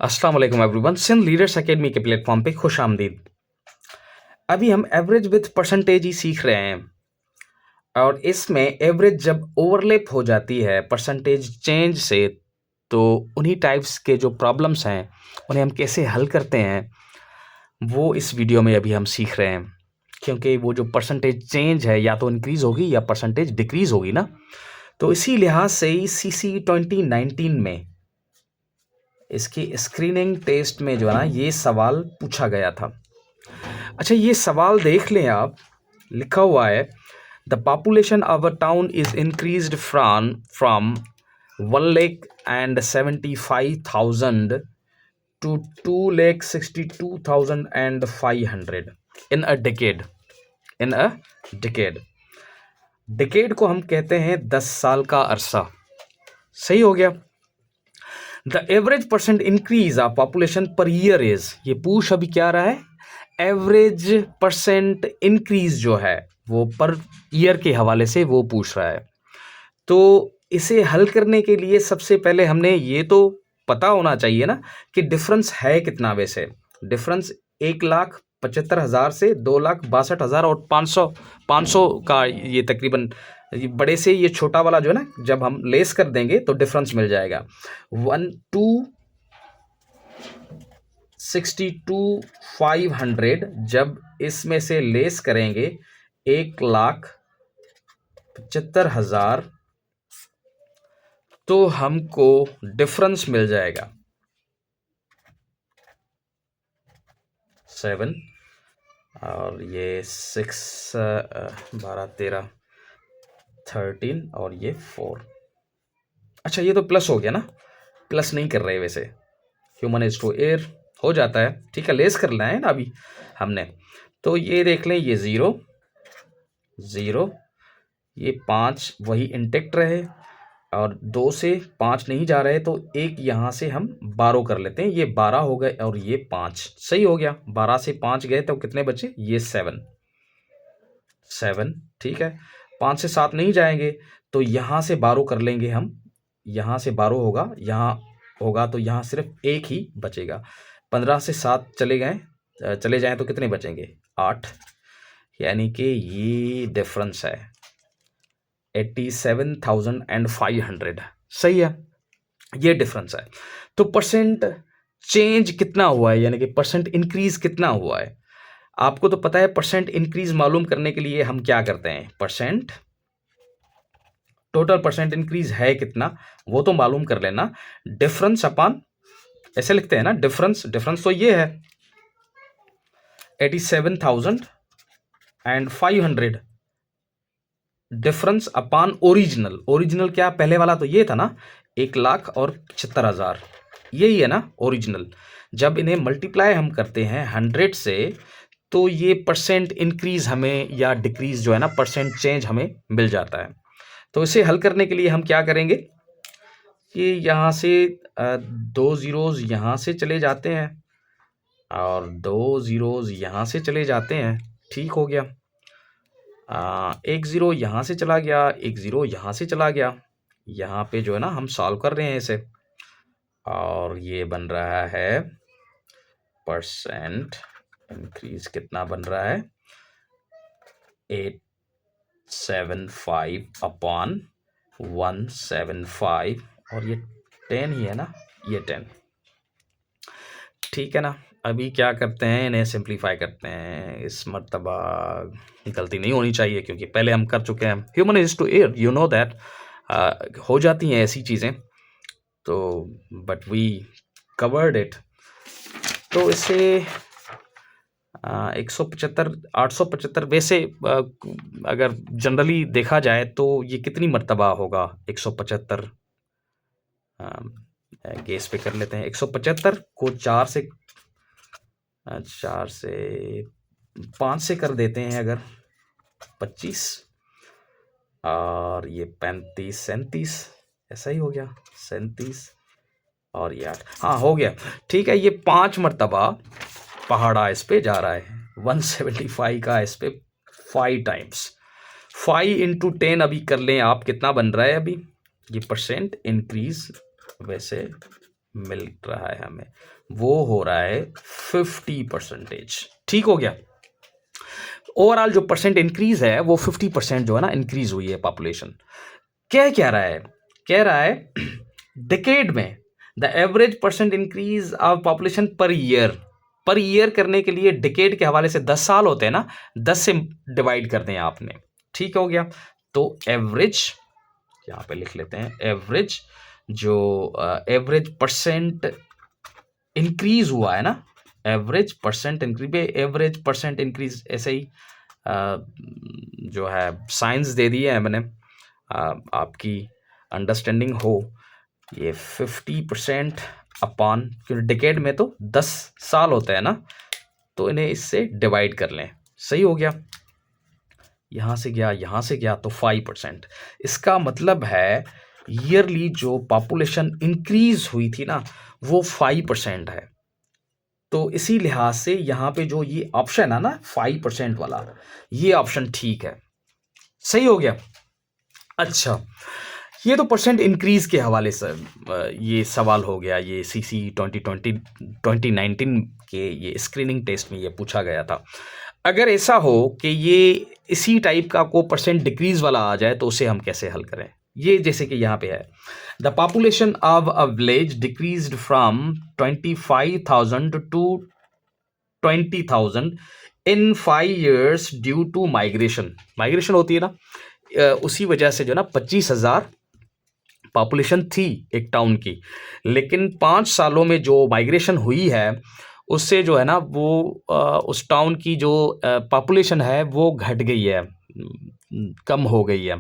अस्सलाम वालेकुम everyone. Sindh leaders academy के प्लेटफॉर्म पे खुश आमदीद। अभी हम एवरेज विथ परसेंटेज ही सीख रहे हैं और इसमें एवरेज जब ओवरलैप हो जाती है परसेंटेज चेंज से तो उन्हीं टाइप्स के जो प्रॉब्लम्स हैं उन्हें हम कैसे हल करते हैं वो इस वीडियो में अभी हम सीख रहे हैं। क्योंकि वो जो परसेंटेज चेंज है या तो इंक्रीज़ होगी या परसेंटेज डिक्रीज़ होगी ना, तो इसी लिहाज से ही CC 2019 में इसकी स्क्रीनिंग टेस्ट में जो है ना ये सवाल पूछा गया था। अच्छा, ये सवाल देख लें आप। लिखा हुआ है the population of a town is increased from 1,75,000 to 2,62,500 in a decade. Decade को हम कहते हैं 10 साल का अरसा। सही हो गया। The average percent increase of population per year is, ये पूछ अभी क्या रहा है, एवरेज परसेंट इंक्रीज जो है वो पर ईयर के हवाले से वो पूछ रहा है। तो इसे हल करने के लिए सबसे पहले हमने ये तो पता होना चाहिए ना कि डिफरेंस है कितना। वैसे डिफरेंस 1,75,000 से 2,62,000 और 500 का ये तकरीबन ये बड़े से ये छोटा वाला जो है ना, जब हम लेस कर देंगे तो डिफरेंस मिल जाएगा 1,62,500। जब इसमें से लेस करेंगे 1,75,000 तो हमको डिफरेंस मिल जाएगा 7 और ये 6 12 13 13 और ये 4। अच्छा, ये तो प्लस हो गया ना, प्लस नहीं कर रहे वैसे, ह्यूमन इज टू एयर हो जाता है। ठीक है, लेस करना है ना अभी हमने। तो ये देख लें, ये 0 0, ये 5 वही इंटेक्ट रहे और 2 से 5 नहीं जा रहे तो एक यहाँ से हम 12 कर लेते हैं। ये 12 हो गए और ये 5। सही हो गया। 12 से 5 गए तो कितने बचे, ये 7। ठीक है। 5 से 7 नहीं जाएंगे तो यहाँ से 12 कर लेंगे हम। यहाँ से 12 होगा, यहाँ होगा तो यहाँ सिर्फ एक ही बचेगा। 15 से 7 चले जाएं तो कितने बचेंगे, 8। यानी कि ये डिफरेंस है 87,500। सही है, ये डिफरेंस है। तो परसेंट चेंज कितना हुआ है, यानी कि परसेंट इंक्रीज कितना हुआ है। आपको तो पता है परसेंट इंक्रीज मालूम करने के लिए हम क्या करते हैं, परसेंट टोटल परसेंट इंक्रीज है कितना वो तो मालूम कर लेना। डिफरेंस अपान, ऐसे लिखते हैं ना, डिफरेंस तो ये है 87,500 डिफरेंस अपान ओरिजिनल क्या, पहले वाला तो ये था ना 1,75,000, यही है ना ओरिजिनल। जब इन्हें मल्टीप्लाई हम करते हैं 100 से तो ये परसेंट इंक्रीज हमें या डिक्रीज जो है ना, परसेंट चेंज हमें मिल जाता है। तो इसे हल करने के लिए हम क्या करेंगे कि यहाँ से 2 ज़ीरोज़ यहाँ से चले जाते हैं और 2 ज़ीरोज़ यहाँ से चले जाते हैं। ठीक हो गया। 1 ज़ीरो यहाँ से चला गया, 1 ज़ीरो यहाँ से चला गया। यहाँ पे जो है ना हम सॉल्व कर रहे हैं इसे और ये बन रहा है परसेंट इंक्रीज कितना बन रहा है 875 अपॉन 175 और ये 10 ही है ना, ये 10। ठीक है ना। अभी क्या करते हैं, इन्हें सिंप्लीफाई करते हैं। इस मर्तबा गलती नहीं होनी चाहिए क्योंकि पहले हम कर चुके हैं। Human is to err, you know that, हो जाती हैं ऐसी चीज़ें तो, बट वी कवर्ड इट। तो इसे 175 875 वैसे अगर जनरली देखा जाए तो ये कितनी मर्तबा होगा 175, गेस पे कर लेते हैं। 175 को 4 से 5 से कर देते हैं अगर 25 और ये 35 37, ऐसा ही हो गया 37 और ये 8। हाँ हो गया। ठीक है, ये 5 मर्तबा पहाड़ा इस पे जा रहा है 175 का, इस पे 5 टाइम्स 5 इंटू 10 अभी कर लें आप, कितना बन रहा है अभी ये परसेंट इंक्रीज। वैसे मिल रहा है हमें, वो हो रहा है 50%। ठीक हो गया। ओवरऑल जो परसेंट इंक्रीज है वो 50% जो है ना इंक्रीज हुई है पॉपुलेशन। क्या रहा है, कह रहा है डिकेड में the average percent increase of population per year करने के लिए डिकेड के हवाले से 10 साल होते हैं ना, 10 से डिवाइड कर दें आपने। ठीक हो गया। तो एवरेज यहाँ पे लिख लेते हैं, एवरेज जो एवरेज परसेंट इंक्रीज हुआ है ना, एवरेज परसेंट इंक्रीज ऐसे ही जो है साइंस दे दी है मैंने, आपकी अंडरस्टैंडिंग हो। ये 50% अपॉन, क्योंकि डिकेड में तो 10 साल होता है ना, तो इन्हें इससे डिवाइड कर लें। सही हो गया। यहाँ से गया तो 5%। इसका मतलब है ईयरली जो पॉपुलेशन इंक्रीज हुई थी ना वो 5% है। तो इसी लिहाज से यहाँ पे जो ये ऑप्शन है ना 5% वाला, ये ऑप्शन ठीक है। सही हो गया। अच्छा, ये तो परसेंट इंक्रीज के हवाले से ये सवाल हो गया। ये CC 2019 के ये स्क्रीनिंग टेस्ट में ये पूछा गया था। अगर ऐसा हो कि ये इसी टाइप का को परसेंट डिक्रीज वाला आ जाए तो उसे हम कैसे हल करें। ये जैसे कि यहाँ पे है, the population of a village decreased from 25,000 to 20,000 in 5 years due to migration होती है ना, उसी वजह से जो ना 25,000 पॉपुलेशन थी एक टाउन की, लेकिन 5 सालों में जो माइग्रेशन हुई है उससे जो है ना वो उस टाउन की जो पॉपुलेशन है वो घट गई है, कम हो गई है,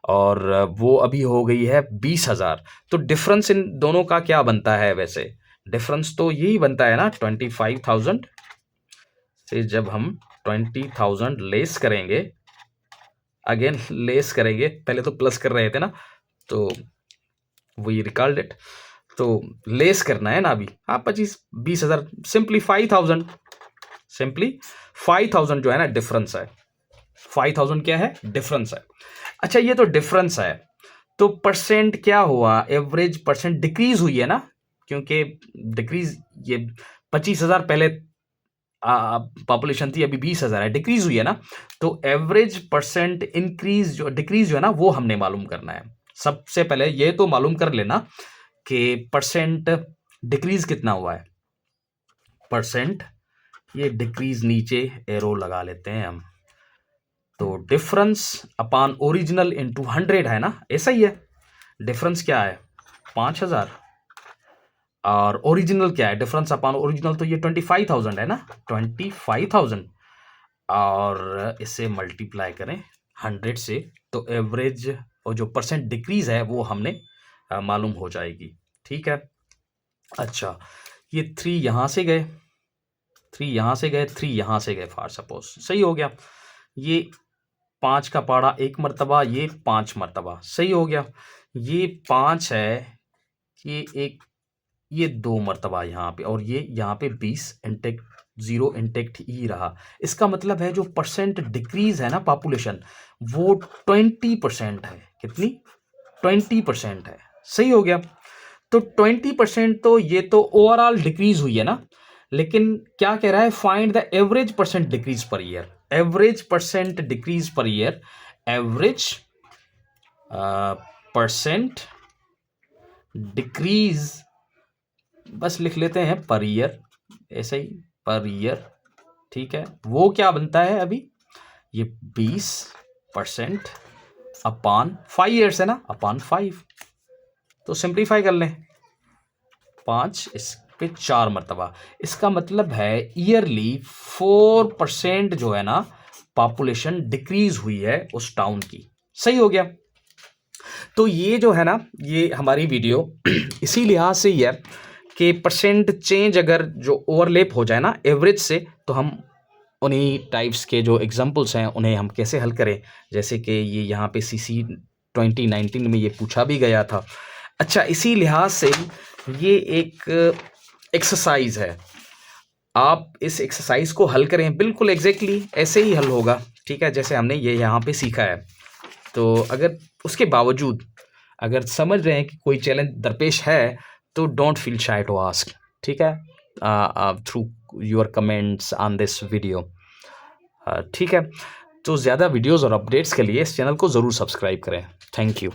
और वो अभी हो गई है 20,000। तो डिफरेंस इन दोनों का क्या बनता है? वैसे डिफरेंस तो यही बनता है ना, 25,000 से जब हम 20,000 लेस करेंगे, अगेन लेस करेंगे, पहले तो प्लस कर रहे थे ना, तो वी रिकॉल्ड इट, तो लेस करना है ना अभी। हाँ, 20,000 सिंपली 5,000 जो है ना डिफरेंस है। 5,000 क्या है? डिफरेंस है। अच्छा, ये तो डिफरेंस है, तो परसेंट क्या हुआ? एवरेज परसेंट डिक्रीज हुई है ना, क्योंकि डिक्रीज ये 25,000 पहले पॉपुलेशन थी, अभी 20,000 है, डिक्रीज हुई है ना। तो एवरेज परसेंट इंक्रीज जो डिक्रीज जो है ना वो हमने मालूम करना है। सबसे पहले ये तो मालूम कर लेना कि परसेंट डिक्रीज कितना हुआ है। परसेंट ये डिक्रीज नीचे एरो लगा लेते हैं हम, तो डिफरेंस अपॉन ओरिजिनल इनटू 100 है ना, ऐसा ही है। डिफरेंस क्या है? 5,000, और ओरिजिनल क्या है? डिफरेंस अपॉन ओरिजिनल तो ये 25,000 है ना, 25,000, और इसे मल्टीप्लाई करें 100 से, तो एवरेज और जो परसेंट डिक्रीज है वो हमने मालूम हो जाएगी। ठीक है। अच्छा, ये 3 यहाँ से गए, 3 यहाँ से गए, 3 यहाँ से गए, फॉर सपोज। सही हो गया। ये 5 का पाड़ा 1 मरतबा, ये 5 मरतबा। सही हो गया। ये 5 है, ये 2 मरतबा यहाँ पे, और ये यहाँ पे 20 इंटेक्ट, 0 इंटेक्ट ही रहा। इसका मतलब है जो परसेंट डिक्रीज है ना पॉपुलेशन, वो 20% है। कितनी? 20% है। सही हो गया। तो 20% तो ये तो ओवरऑल डिक्रीज हुई है ना, लेकिन क्या कह रहा है? Find the average percent decrease per year. Average percent decrease per year, average percent decrease, बस लिख लेते हैं पर ईयर, ऐसे ही पर ईयर। ठीक है। वो क्या बनता है अभी? ये 20% अपॉन 5 ईयर्स है ना, अपॉन 5। तो सिंप्लीफाई कर लें, 5 इस पे 4 मरतबा। इसका मतलब है ईयरली 4% जो है ना पॉपुलेशन डिक्रीज हुई है उस टाउन की। सही हो गया। तो ये जो है ना, ये हमारी वीडियो इसी लिहाज से ही है कि परसेंट चेंज अगर जो ओवरलैप हो जाए ना एवरेज से, तो हम उन्हीं टाइप्स के जो एग्जांपल्स हैं उन्हें हम कैसे हल करें। जैसे कि ये यहाँ पे CC 2019 में ये पूछा भी गया था। अच्छा, इसी लिहाज से ये एक एक्सरसाइज है, आप इस एक्सरसाइज को हल करें, बिल्कुल एग्जैक्टली ऐसे ही हल होगा। ठीक है, जैसे हमने ये यहाँ पे सीखा है। तो अगर उसके बावजूद अगर समझ रहे हैं कि कोई चैलेंज दरपेश है, तो don't feel shy to ask, ठीक है, through your comments on this video, ठीक है। तो ज़्यादा वीडियोज़ और अपडेट्स के लिए इस चैनल को ज़रूर सब्सक्राइब करें। Thank you.